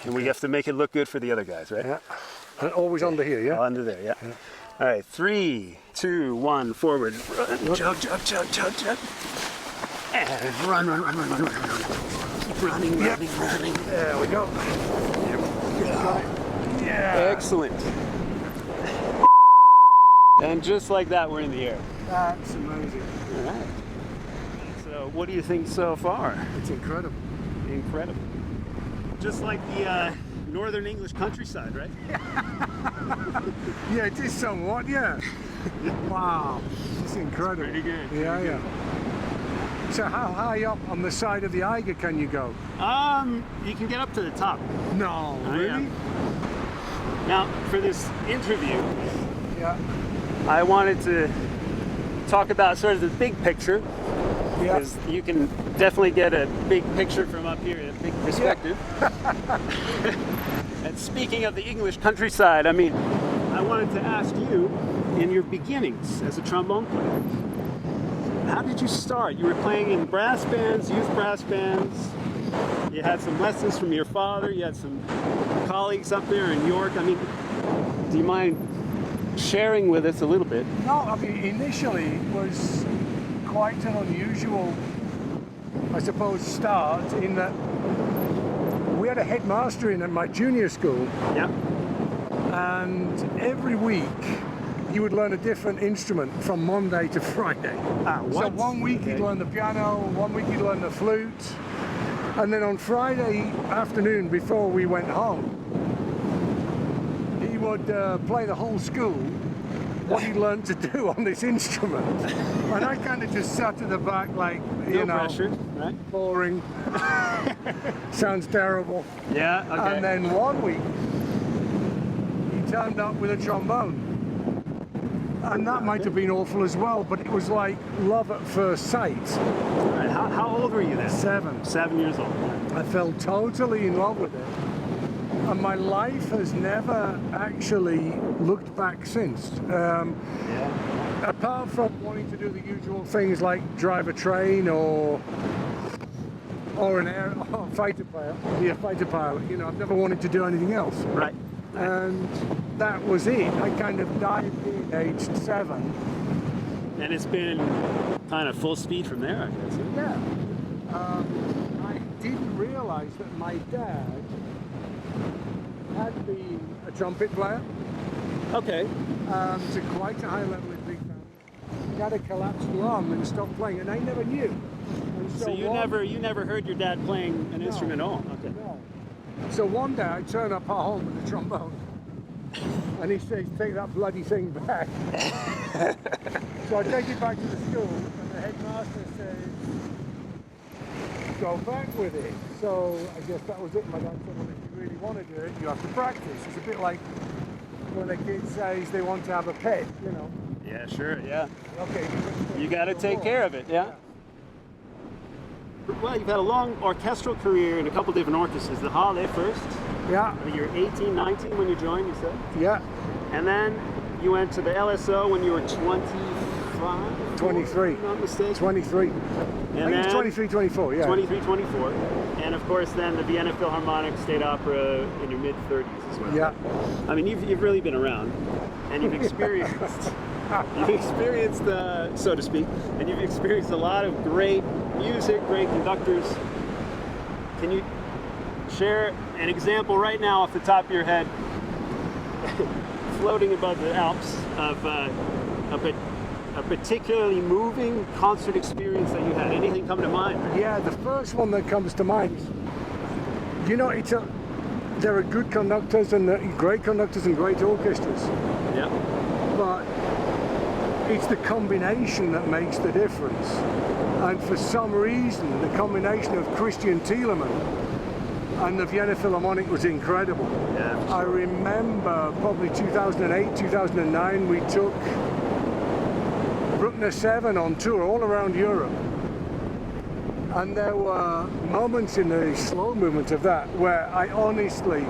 And we have to make it look good for the other guys, right? Yeah. And always under here, yeah? Under there, yeah. All right, 3, 2, 1, forward. Run, chug, chug, chug, chug, chug. And run, run, run, run, run, run, run. Keep running, running, running. There we go. Yeah. Excellent. And just like that, we're in the air. That's amazing. All right. So what do you think so far? It's incredible. Incredible. Just like the northern English countryside, right? Yeah, it is somewhat, yeah. Wow. It's incredible. Pretty good. Yeah, yeah. So how high up on the side of the Eiger can you go? You can get up to the top. No, really? Yeah. Now, for this interview, Yeah. I wanted to talk about sort of the big picture, Yeah. because you can definitely get a big picture from up here, a big perspective. And speaking of the English countryside, I mean, I wanted to ask you, in your beginnings as a trombone player, how did you start? You were playing in brass bands, youth brass bands. You had some lessons from your father. You had some colleagues up there in York. I mean, do you mind sharing with us a little bit? No, I mean, initially it was quite an unusual, I suppose, start in that we had a headmaster in at my junior school, Yeah. and every week he would learn a different instrument from Monday to Friday. So what? one week he'd learn the piano, one week he'd learn the flute, and then on Friday afternoon before we went home, he would play the whole school what he learned to do on this instrument. And I kind of just sat at the back like, you know, pressure, right? boring, sounds terrible. Yeah, okay. And then one week, he turned up with a trombone. And that might have been awful as well, but it was like love at first sight. All right. How old were you then? 7. 7 years old. I fell totally in love with it. And my life has never actually looked back since. Apart from wanting to do the usual things like drive a train or fighter pilot, be a fighter pilot, you know, I've never wanted to do anything else. Right. And that was it. I kind of dived in aged 7. And it's been kind of full speed from there, I guess. Yeah. I didn't realize that my dad had been a trumpet player Okay. to quite a high level in big band. He had a collapsed lung and stopped playing, and I never knew. And So you never heard your dad playing an instrument at all? Okay. No. So one day I turn up at home with a trombone, and he says, "Take that bloody thing back." So I take it back to the school, and the headmaster says, "Go back with it." So I guess that was it. My dad said, "Well, if you really want to do it, you have to practice." It's a bit like when a kid says they want to have a pet, you know. Yeah, sure, yeah. Okay, You got to take care of it, yeah? Well, you've had a long orchestral career in a couple different orchestras. The HOT AIR first. Yeah, You were 18, 19 when you joined, you said? yeah. And then you went to the LSO when you were 25? 23. If I'm not mistaken. 23. And I think it's then 23, 24, yeah. 23, 24. And of course then the Vienna Philharmonic State Opera in your mid-30s as well. Yeah. I mean, you've really been around, and you've experienced, so to speak, and you've experienced a lot of great music, great conductors. Can you share an example right now off the top of your head, floating above the Alps, of a particularly moving concert experience that you had? Anything come to mind? Yeah, the first one that comes to mind, you know, there are good conductors and great conductors and great orchestras, Yeah. but it's the combination that makes the difference. And for some reason, the combination of Christian Thielemann and the Vienna Philharmonic was incredible. Yeah. I remember probably 2008, 2009, we took Bruckner 7 on tour all around Europe. And there were moments in the slow movement of that where I honestly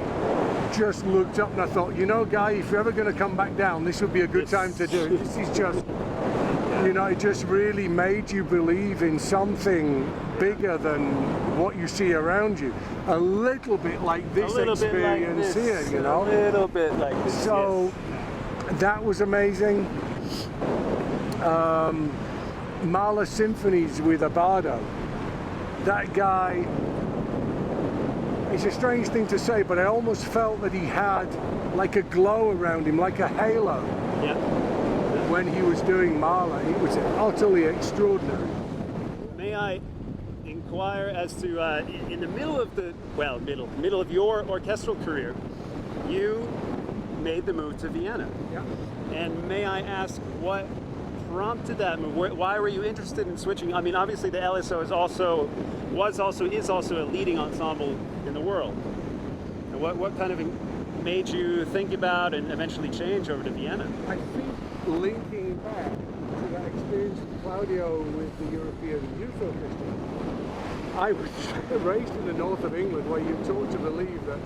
just looked up and I thought, you know, Guy, if you're ever going to come back down, this would be a good time to do it. This is just, you know, it just really made you believe in something bigger than what you see around you. A little bit like this experience here, you know? A little bit like this. So that was amazing. Mahler symphonies with Abado. That guy, it's a strange thing to say, but I almost felt that he had like a glow around him, like a halo. Yeah. When he was doing Mahler. It was utterly extraordinary. May I inquire as to, in the middle of the, well, middle of your orchestral career, you made the move to Vienna. Yeah. And may I ask what prompted that move? Why were you interested in switching? I mean, obviously the LSO is also a leading ensemble in the world. And what kind of made you think about and eventually change over to Vienna? I think linking back to that experience of Claudio with the European Youth Orchestra, I was raised in the north of England where you're taught to believe that,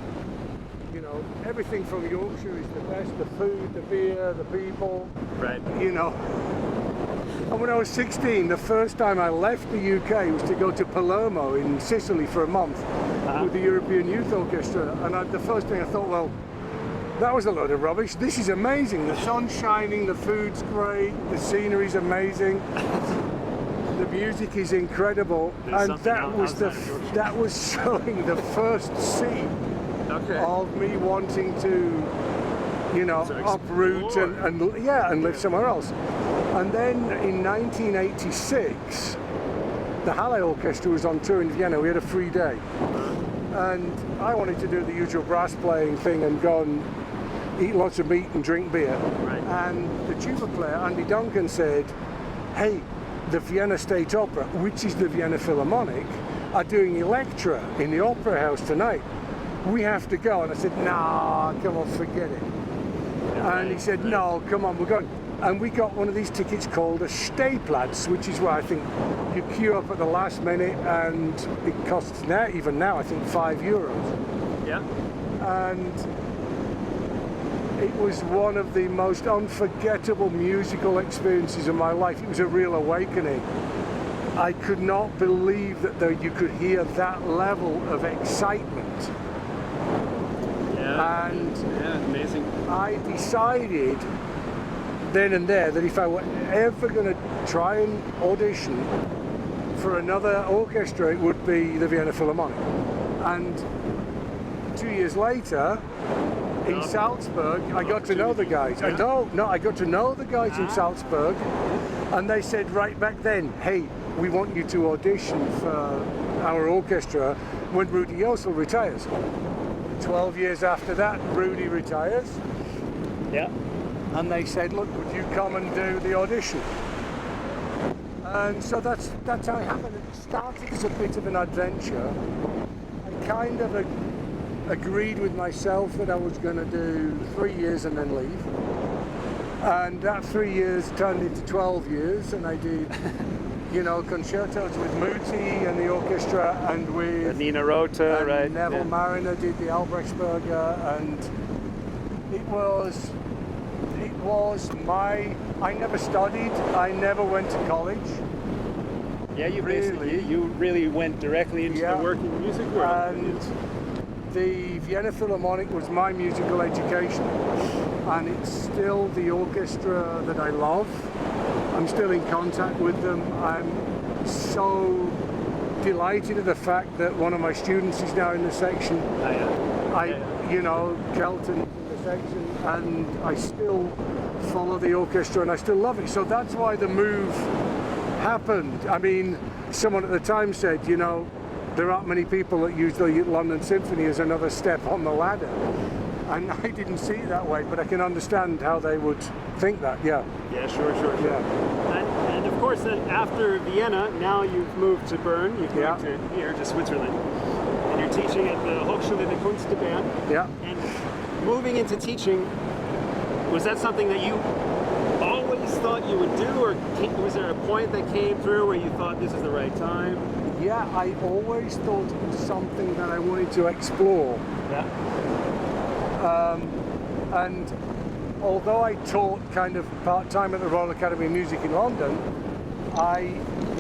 you know, everything from Yorkshire is the best, the food, the beer, the people, right? You know. And when I was 16, the first time I left the UK was to go to Palermo in Sicily for a month with the European Youth Orchestra. And the first thing I thought, well, that was a load of rubbish. This is amazing. The sun's shining, the food's great, the scenery's amazing, the music is incredible, and that was showing the first seed of me wanting to, you know, uproot and live somewhere else. And then in 1986, the Halle Orchestra was on tour in Vienna. We had a free day, and I wanted to do the usual brass playing thing and go and eat lots of meat and drink beer. Right. And the tuba player, Andy Duncan, said, hey, the Vienna State Opera, which is the Vienna Philharmonic, are doing Electra in the Opera House tonight. We have to go. And I said, nah, come on, forget it. And he said, no, come on, we're going. And we got one of these tickets called a Stehplatz, which is where I think you queue up at the last minute, and it costs now, even now, I think €5. Yeah. And it was one of the most unforgettable musical experiences of my life. It was a real awakening. I could not believe that you could hear that level of excitement. Yeah. And amazing. I decided then and there that if I were ever going to try and audition for another orchestra, it would be the Vienna Philharmonic. And 2 years later, in Salzburg, I got to know the guys. I got to know the guys in Salzburg, and they said right back then, hey, we want you to audition for our orchestra when Rudy Yosel retires. 12 years after that, Rudy retires. Yeah. And they said, look, would you come and do the audition? And so that's how it happened. It started as a bit of an adventure. I kind of agreed with myself that I was going to do 3 years and then leave. And that 3 years turned into 12 years, and I did, you know, concertos with Muti and the orchestra, and with Nina Rota, right? Neville Mariner did the Albrechtsberger, and it was I never studied, I never went to college. Yeah, you really went directly into the working music world. And the Vienna Philharmonic was my musical education, and it's still the orchestra that I love. I'm still in contact with them. I'm so delighted at the fact that one of my students is now in the section. You know, Kelton in the section, and I still follow the orchestra and I still love it. So that's why the move happened. I mean, someone at the time said, you know, there aren't many people that use the London Symphony as another step on the ladder. And I didn't see it that way, but I can understand how they would think that, Yeah, sure. Yeah. And of course, then after Vienna, now you've moved to Bern, you've moved to here, to Switzerland, and you're teaching at the Hochschule der Künste Bern. Yeah. And moving into teaching, was that something that you always thought you would do, or was there a point that came through where you thought this is the right time? Yeah, I always thought it was something that I wanted to explore. Yeah. And although I taught kind of part-time at the Royal Academy of Music in London, I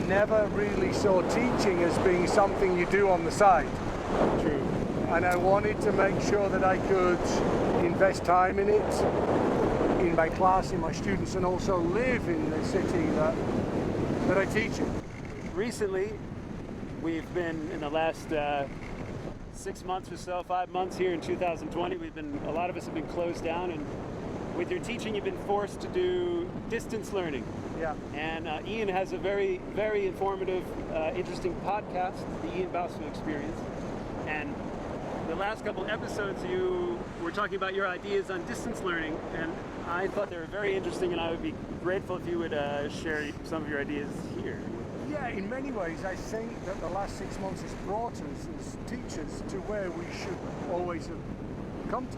never really saw teaching as being something you do on the side. True. And I wanted to make sure that I could invest time in it, in my class, in my students, and also live in the city that I teach in. Recently, we've been in the last 6 months or so, 5 months here in 2020. A lot of us have been closed down, and with your teaching, you've been forced to do distance learning. Yeah. And Ian has a very, very informative, interesting podcast, the Ian Bousfield Experience. And the last couple episodes, you were talking about your ideas on distance learning, and I thought they were very interesting, and I would be grateful if you would share some of your ideas here. Yeah, in many ways, I think that the last 6 months has brought us as teachers to where we should always have come to.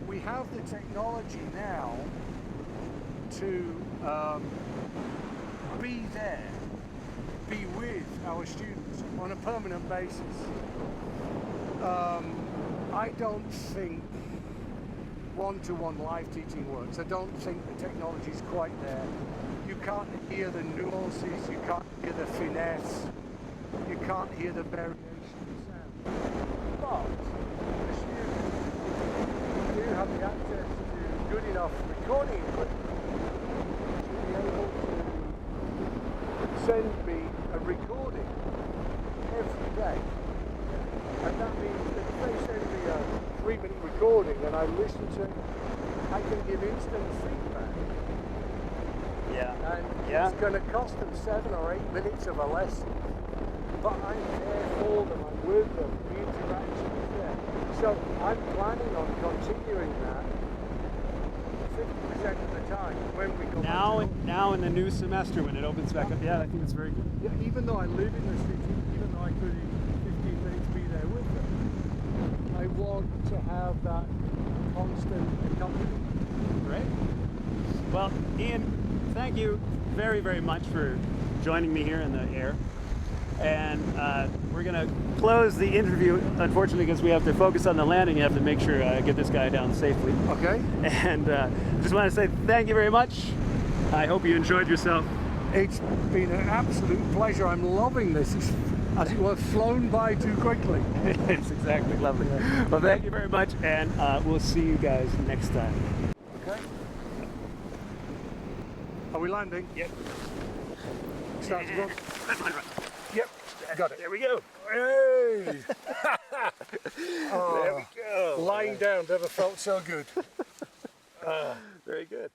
We have the technology now to be there, be with our students on a permanent basis. I don't think one-to-one live teaching works. I don't think the technology is quite there. You can't hear the nuances, you can't hear the finesse, you can't hear the variation of sound. But the students do have the access to good enough recording equipment to be able to send me a recording every day. And that means that if they send me a 3-minute recording and I listen to it, I can give instant feedback. Yeah. And Yeah. it's going to cost them 7 or 8 minutes of a lesson. But I'm there for them, I'm with them, the interaction is there. So I'm planning on continuing that 50% of the time when we go Now in the new semester when it opens back up, yeah, I think it's very good. Yeah, even though I live in the city, even though I could in 15 minutes be there with them, I want to have that constant accompaniment. Great. Well, Ian, thank you very, very much for joining me here in the air. And we're going to close the interview, unfortunately, because we have to focus on the landing. You have to make sure I get this guy down safely. Okay. And just want to say thank you very much. I hope you enjoyed yourself. It's been an absolute pleasure. I'm loving this. It's, as it were, flown by too quickly. It's exactly lovely. Well, thank you very much, and we'll see you guys next time. Okay. Are we landing? Yep. Start to go. Yep. Got it. There we go. Hey! There we go. Lying down never felt so good. Very good.